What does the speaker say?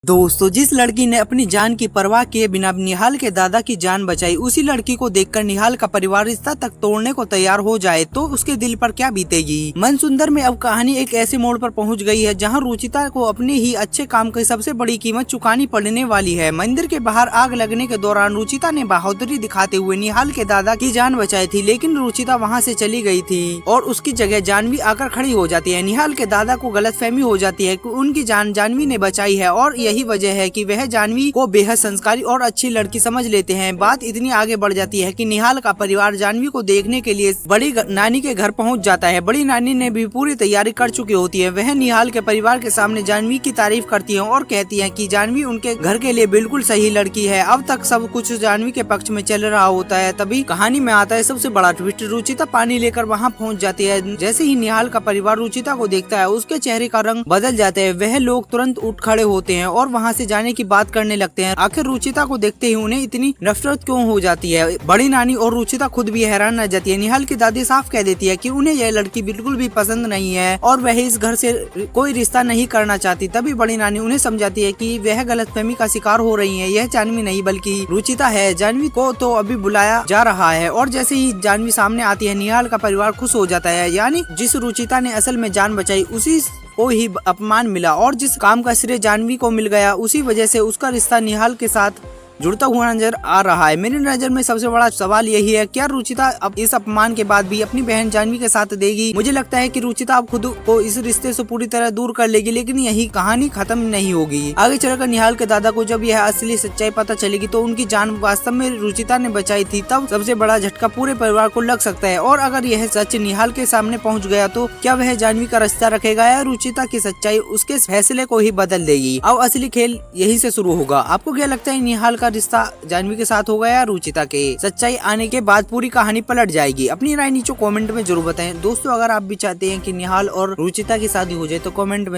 दोस्तों, जिस लड़की ने अपनी जान की परवाह किए बिना निहाल के दादा की जान बचाई, उसी लड़की को देखकर निहाल का परिवार रिश्ता तक तोड़ने को तैयार हो जाए तो उसके दिल पर क्या बीतेगी। मनसुंदर में अब कहानी एक ऐसे मोड़ पर पहुंच गई है जहां रुचिता को अपने ही अच्छे काम की सबसे बड़ी कीमत चुकानी पड़ने वाली है। मंदिर के बाहर आग लगने के दौरान रुचिता ने बहादुरी दिखाते हुए निहाल के दादा की जान बचाई थी, लेकिन रुचिता वहाँ से चली गई थी और उसकी जगह जानवी आकर खड़ी हो जाती है। निहाल के दादा को गलतफहमी हो जाती है कि उनकी जान जानवी ने बचाई है और यही वजह है कि वह जानवी को बेहद संस्कारी और अच्छी लड़की समझ लेते हैं। बात इतनी आगे बढ़ जाती है कि निहाल का परिवार जानवी को देखने के लिए बड़ी नानी के घर पहुंच जाता है। बड़ी नानी ने भी पूरी तैयारी कर चुकी होती है। वह निहाल के परिवार के सामने जानवी की तारीफ करती है और कहती है कि जानवी उनके घर के लिए बिल्कुल सही लड़की है। अब तक सब कुछ जानवी के पक्ष में चल रहा होता है, तभी कहानी में आता है सबसे बड़ा ट्विस्ट। रुचिता पानी लेकर वहाँ पहुँच जाती है। जैसे ही निहाल का परिवार रुचिता को देखता है, उसके चेहरे का रंग बदल जाता है। वह लोग तुरंत उठ खड़े होते हैं और वहाँ से जाने की बात करने लगते हैं। आखिर रुचिता को देखते ही उन्हें इतनी नफरत क्यों हो जाती है। बड़ी नानी और रुचिता खुद भी हैरान रह जाती है। निहाल की दादी साफ कह देती है कि उन्हें यह लड़की बिल्कुल भी पसंद नहीं है और वह इस घर से कोई रिश्ता नहीं करना चाहती। तभी बड़ी नानी उन्हें समझाती है कि वह गलतफहमी का शिकार हो रही है। यह जानवी नहीं बल्कि रुचिता है। जानवी को तो अभी बुलाया जा रहा है और जैसे ही जानवी सामने आती है, निहाल का परिवार खुश हो जाता है। यानी जिस रुचिता ने असल में जान बचाई, उसी को ही अपमान मिला और जिस काम का श्रेय जानवी को मिल गया, उसी वजह से उसका रिश्ता निहाल के साथ जुड़ता हुआ नजर आ रहा है। मेरी नजर में सबसे बड़ा सवाल यही है, क्या रुचिता अब इस अपमान के बाद भी अपनी बहन जानवी के साथ देगी? मुझे लगता है कि रुचिता अब खुद को इस रिश्ते से पूरी तरह दूर कर लेगी, लेकिन यही कहानी खत्म नहीं होगी। आगे चलकर निहाल के दादा को जब यह असली सच्चाई पता चलेगी तो उनकी जान वास्तव में रुचिता ने बचाई थी, तब सबसे बड़ा झटका पूरे परिवार को लग सकता है। और अगर यह सच निहाल के सामने पहुँच गया तो क्या वह जानवी का रास्ता रखेगा या रुचिता की सच्चाई उसके फैसले को ही बदल देगी? अब असली खेल यही से शुरू होगा। आपको क्या लगता है, निहाल का रिश्ता जानवी के साथ होगा या रुचिता के? सच्चाई आने के बाद पूरी कहानी पलट जाएगी। अपनी राय नीचे कमेंट में जरूर बताएं। दोस्तों, अगर आप भी चाहते हैं कि निहाल और रुचिता की शादी हो जाए तो कमेंट में